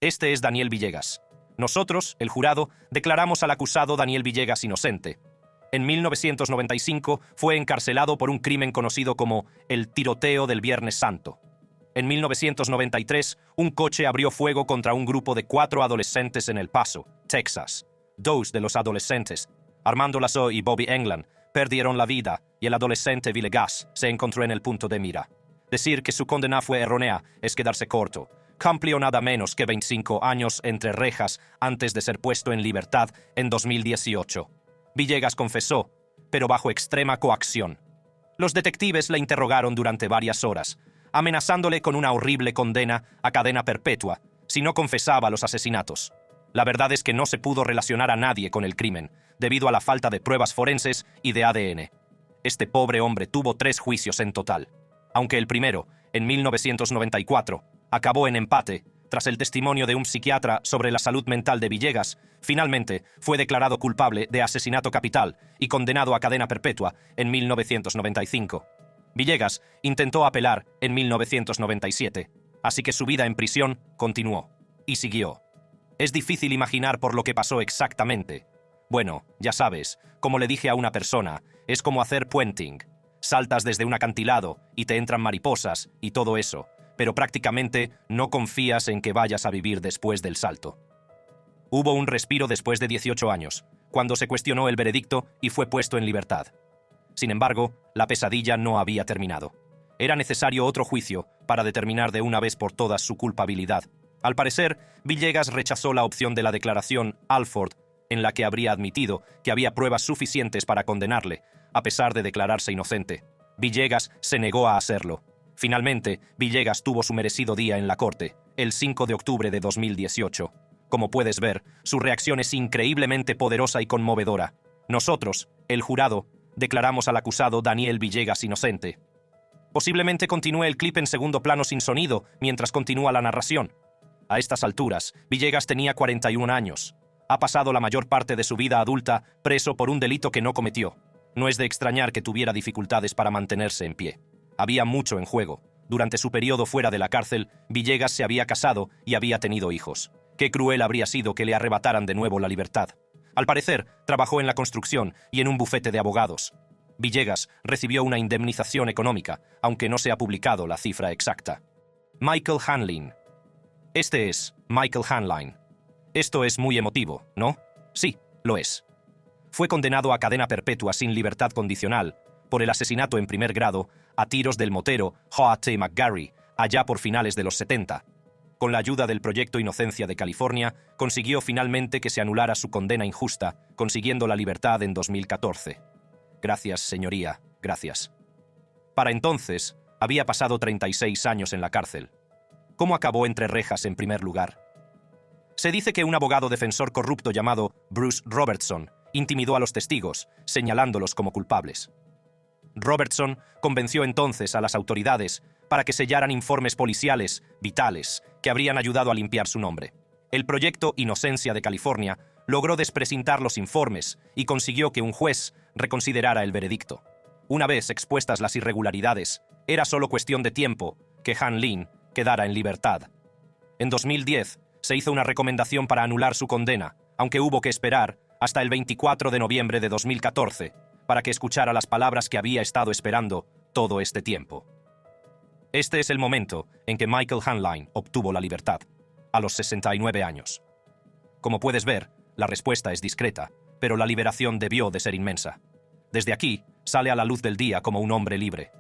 Este es Daniel Villegas. Nosotros, el jurado, declaramos al acusado Daniel Villegas inocente. En 1995 fue encarcelado por un crimen conocido como el tiroteo del Viernes Santo. En 1993, un coche abrió fuego contra un grupo de 4 adolescentes en El Paso, Texas. 2 de los adolescentes, Armando Lazo y Bobby England, perdieron la vida y el adolescente Villegas se encontró en el punto de mira. Decir que su condena fue errónea es quedarse corto. Cumplió nada menos que 25 años entre rejas antes de ser puesto en libertad en 2018. Villegas confesó, pero bajo extrema coacción. Los detectives le interrogaron durante varias horas, amenazándole con una horrible condena a cadena perpetua si no confesaba los asesinatos. La verdad es que no se pudo relacionar a nadie con el crimen, debido a la falta de pruebas forenses y de ADN. Este pobre hombre tuvo 3 juicios en total. Aunque el primero, en 1994, acabó en empate, tras el testimonio de un psiquiatra sobre la salud mental de Villegas, finalmente fue declarado culpable de asesinato capital y condenado a cadena perpetua en 1995. Villegas intentó apelar en 1997, así que su vida en prisión continuó, y siguió. Es difícil imaginar por lo que pasó exactamente. Bueno, ya sabes, como le dije a una persona, es como hacer puenting. Saltas desde un acantilado y te entran mariposas y todo eso, pero prácticamente no confías en que vayas a vivir después del salto. Hubo un respiro después de 18 años, cuando se cuestionó el veredicto y fue puesto en libertad. Sin embargo, la pesadilla no había terminado. Era necesario otro juicio para determinar de una vez por todas su culpabilidad. Al parecer, Villegas rechazó la opción de la declaración Alford, en la que habría admitido que había pruebas suficientes para condenarle, a pesar de declararse inocente. Villegas se negó a hacerlo. Finalmente, Villegas tuvo su merecido día en la corte, el 5 de octubre de 2018. Como puedes ver, su reacción es increíblemente poderosa y conmovedora. Nosotros, el jurado, declaramos al acusado Daniel Villegas inocente. Posiblemente continúe el clip en segundo plano sin sonido mientras continúa la narración. A estas alturas, Villegas tenía 41 años. Ha pasado la mayor parte de su vida adulta preso por un delito que no cometió. No es de extrañar que tuviera dificultades para mantenerse en pie. Había mucho en juego. Durante su periodo fuera de la cárcel, Villegas se había casado y había tenido hijos. Qué cruel habría sido que le arrebataran de nuevo la libertad. Al parecer, trabajó en la construcción y en un bufete de abogados. Villegas recibió una indemnización económica, aunque no se ha publicado la cifra exacta. Michael Hanlin. Este es Michael Hanlin. Esto es muy emotivo, ¿no? Sí, lo es. Fue condenado a cadena perpetua sin libertad condicional por el asesinato en primer grado a tiros del motero H.T. McGarry, allá por finales de los 70. Con la ayuda del Proyecto Inocencia de California, consiguió finalmente que se anulara su condena injusta, consiguiendo la libertad en 2014. Gracias, señoría, gracias. Para entonces, había pasado 36 años en la cárcel. ¿Cómo acabó entre rejas en primer lugar? Se dice que un abogado defensor corrupto llamado Bruce Robertson intimidó a los testigos, señalándolos como culpables. Robertson convenció entonces a las autoridades para que sellaran informes policiales vitales que habrían ayudado a limpiar su nombre. El Proyecto Inocencia de California logró desprecintar los informes y consiguió que un juez reconsiderara el veredicto. Una vez expuestas las irregularidades, era solo cuestión de tiempo que Hanlin quedara en libertad. En 2010 se hizo una recomendación para anular su condena, aunque hubo que esperar hasta el 24 de noviembre de 2014 para que escuchara las palabras que había estado esperando todo este tiempo. Este es el momento en que Michael Hanlin obtuvo la libertad, a los 69 años. Como puedes ver, la respuesta es discreta, pero la liberación debió de ser inmensa. Desde aquí, sale a la luz del día como un hombre libre.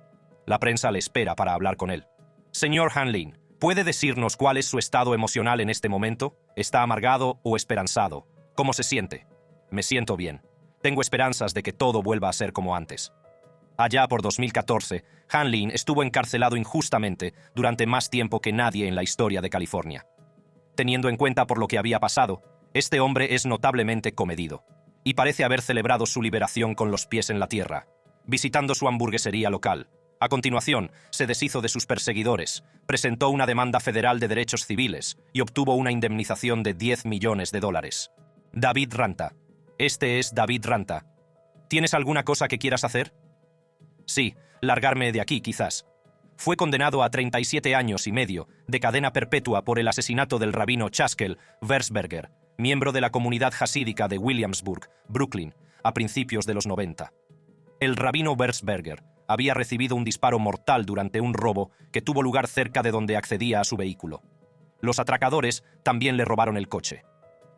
La prensa le espera para hablar con él. Señor Hanlin, ¿puede decirnos cuál es su estado emocional en este momento? ¿Está amargado o esperanzado? ¿Cómo se siente? Me siento bien. Tengo esperanzas de que todo vuelva a ser como antes. Allá por 2014, Hanlin estuvo encarcelado injustamente durante más tiempo que nadie en la historia de California. Teniendo en cuenta por lo que había pasado, este hombre es notablemente comedido, y parece haber celebrado su liberación con los pies en la tierra, visitando su hamburguesería local. A continuación, se deshizo de sus perseguidores, presentó una demanda federal de derechos civiles y obtuvo una indemnización de $10 millones. David Ranta. Este es David Ranta. ¿Tienes alguna cosa que quieras hacer? Sí, largarme de aquí, quizás. fue condenado a 37 años y medio de cadena perpetua por el asesinato del rabino Chaskel Versberger, miembro de la comunidad jasídica de Williamsburg, Brooklyn, a principios de los 90. El rabino Versberger había recibido un disparo mortal durante un robo que tuvo lugar cerca de donde accedía a su vehículo. Los atracadores también le robaron el coche.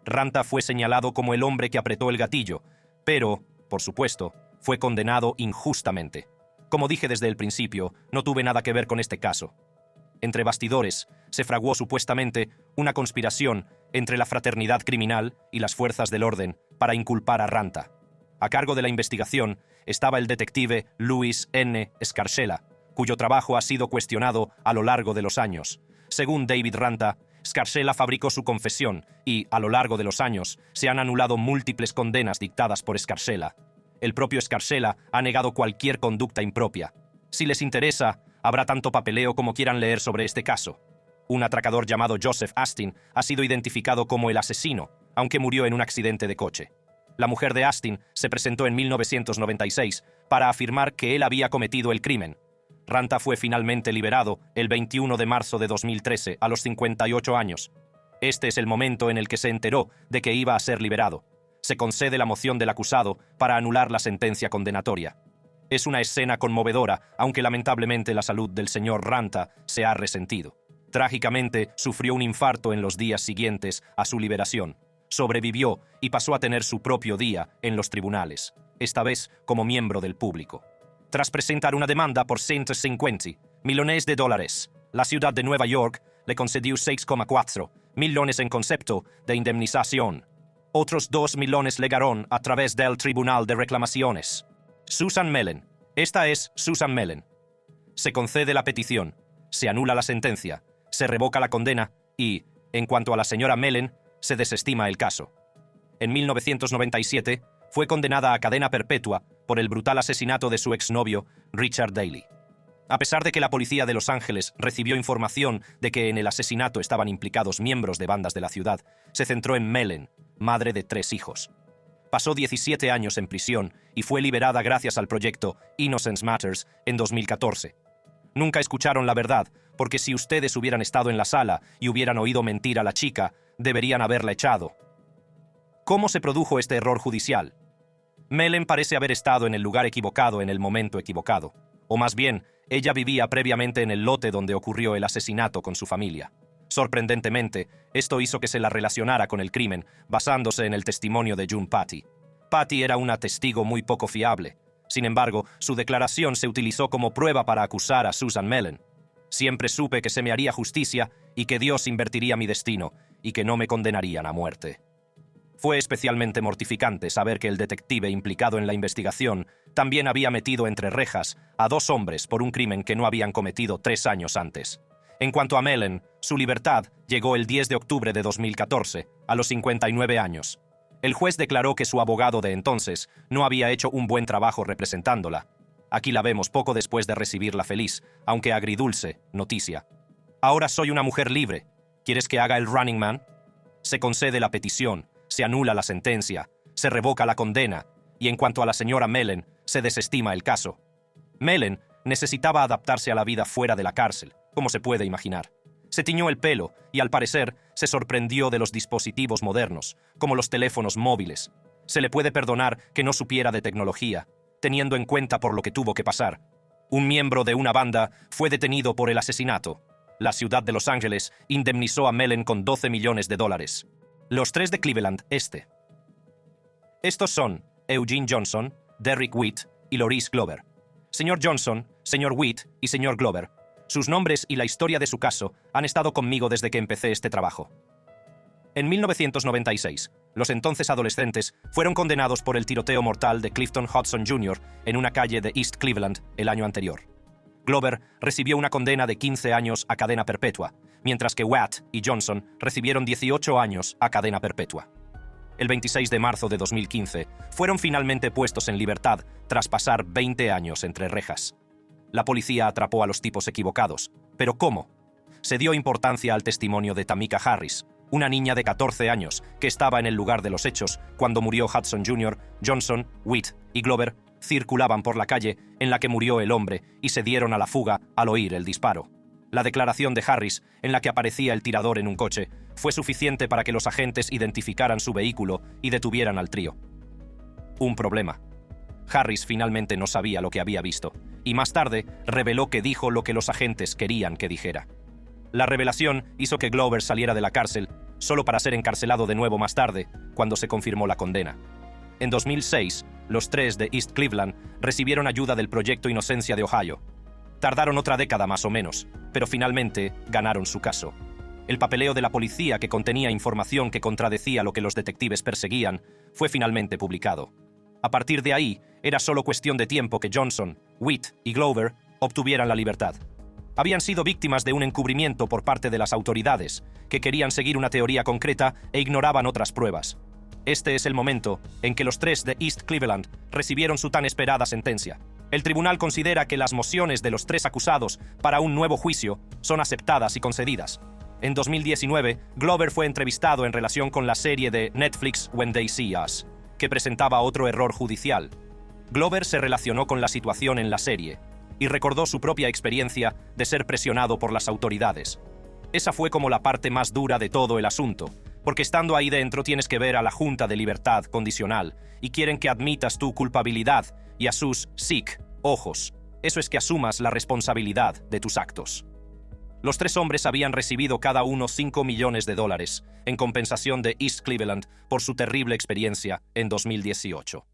Ranta fue señalado como el hombre que apretó el gatillo, pero, por supuesto, fue condenado injustamente. Como dije desde el principio, no tuve nada que ver con este caso. Entre bastidores, se fraguó supuestamente una conspiración entre la fraternidad criminal y las fuerzas del orden para inculpar a Ranta. A cargo de la investigación estaba el detective Louis N. Scarcella, cuyo trabajo ha sido cuestionado a lo largo de los años. Según David Ranta, Scarcella fabricó su confesión y, a lo largo de los años, se han anulado múltiples condenas dictadas por Scarcella. El propio Scarcella ha negado cualquier conducta impropia. Si les interesa, habrá tanto papeleo como quieran leer sobre este caso. Un atracador llamado Joseph Astin ha sido identificado como el asesino, aunque murió en un accidente de coche. La mujer de Astin se presentó en 1996 para afirmar que él había cometido el crimen. Ranta fue finalmente liberado el 21 de marzo de 2013 a los 58 años. Este es el momento en el que se enteró de que iba a ser liberado. Se concede la moción del acusado para anular la sentencia condenatoria. Es una escena conmovedora, aunque lamentablemente la salud del señor Ranta se ha resentido. Trágicamente, sufrió un infarto en los días siguientes a su liberación. Sobrevivió y pasó a tener su propio día en los tribunales, esta vez como miembro del público. Tras presentar una demanda por 150 millones de dólares, la ciudad de Nueva York le concedió 6,4 millones en concepto de indemnización. Otros 2 millones llegaron a través del Tribunal de Reclamaciones. Susan Mellen. Esta es Susan Mellen. Se concede la petición, se anula la sentencia, se revoca la condena y, en cuanto a la señora Mellen, se desestima el caso. En 1997, fue condenada a cadena perpetua por el brutal asesinato de su exnovio, Richard Daley. A pesar de que la policía de Los Ángeles recibió información de que en el asesinato estaban implicados miembros de bandas de la ciudad, se centró en Mellen, madre de 3 hijos. Pasó 17 años en prisión y fue liberada gracias al proyecto Innocence Matters en 2014. Nunca escucharon la verdad, porque si ustedes hubieran estado en la sala y hubieran oído mentir a la chica, deberían haberla echado. ¿Cómo se produjo este error judicial? Mellen parece haber estado en el lugar equivocado en el momento equivocado. O más bien, ella vivía previamente en el lote donde ocurrió el asesinato con su familia. Sorprendentemente, esto hizo que se la relacionara con el crimen, basándose en el testimonio de June Patty. Patty era una testigo muy poco fiable. Sin embargo, su declaración se utilizó como prueba para acusar a Susan Mellen. Siempre supe que se me haría justicia y que Dios invertiría mi destino y que no me condenarían a muerte. Fue especialmente mortificante saber que el detective implicado en la investigación también había metido entre rejas a 2 hombres por un crimen que no habían cometido 3 años antes. En cuanto a Mellen, su libertad llegó el 10 de octubre de 2014, a los 59 años. El juez declaró que su abogado de entonces no había hecho un buen trabajo representándola. Aquí la vemos poco después de recibir la feliz, aunque agridulce, noticia. Ahora soy una mujer libre. ¿Quieres que haga el Running Man? Se concede la petición, se anula la sentencia, se revoca la condena, y en cuanto a la señora Mellen, se desestima el caso. Mellen necesitaba adaptarse a la vida fuera de la cárcel, como se puede imaginar. Se tiñó el pelo y, al parecer, se sorprendió de los dispositivos modernos, como los teléfonos móviles. Se le puede perdonar que no supiera de tecnología, teniendo en cuenta por lo que tuvo que pasar. Un miembro de una banda fue detenido por el asesinato. La ciudad de Los Ángeles indemnizó a Mellen con 12 millones de dólares. Los 3 de Cleveland Este. Estos son Eugene Johnson, Derrick Witt y Laurice Glover. Señor Johnson, señor Witt y señor Glover. Sus nombres y la historia de su caso han estado conmigo desde que empecé este trabajo. En 1996, los entonces adolescentes fueron condenados por el tiroteo mortal de Clifton Hudson Jr. en una calle de East Cleveland el año anterior. Glover recibió una condena de 15 años a cadena perpetua, mientras que Watt y Johnson recibieron 18 años a cadena perpetua. El 26 de marzo de 2015, fueron finalmente puestos en libertad tras pasar 20 años entre rejas. La policía atrapó a los tipos equivocados. ¿Pero cómo? Se dio importancia al testimonio de Tamika Harris, una niña de 14 años que estaba en el lugar de los hechos cuando murió Hudson Jr., Johnson, Witt y Glover circulaban por la calle en la que murió el hombre y se dieron a la fuga al oír el disparo. La declaración de Harris, en la que aparecía el tirador en un coche, fue suficiente para que los agentes identificaran su vehículo y detuvieran al trío. Un problema. Harris finalmente no sabía lo que había visto, y más tarde reveló que dijo lo que los agentes querían que dijera. La revelación hizo que Glover saliera de la cárcel, solo para ser encarcelado de nuevo más tarde, cuando se confirmó la condena. En 2006, los tres de East Cleveland recibieron ayuda del Proyecto Inocencia de Ohio. Tardaron otra década más o menos, pero finalmente ganaron su caso. El papeleo de la policía, que contenía información que contradecía lo que los detectives perseguían, fue finalmente publicado. A partir de ahí, era solo cuestión de tiempo que Johnson, Witt y Glover obtuvieran la libertad. Habían sido víctimas de un encubrimiento por parte de las autoridades, que querían seguir una teoría concreta e ignoraban otras pruebas. Este es el momento en que los tres de East Cleveland recibieron su tan esperada sentencia. El tribunal considera que las mociones de los tres acusados para un nuevo juicio son aceptadas y concedidas. En 2019, Glover fue entrevistado en relación con la serie de Netflix When They See Us, que presentaba otro error judicial. Glover se relacionó con la situación en la serie y recordó su propia experiencia de ser presionado por las autoridades. Esa fue como la parte más dura de todo el asunto, porque estando ahí dentro tienes que ver a la Junta de Libertad Condicional y quieren que admitas tu culpabilidad y a sus ojos. Eso es que asumas la responsabilidad de tus actos. Los tres hombres habían recibido cada uno $5 millones en compensación de East Cleveland por su terrible experiencia en 2018.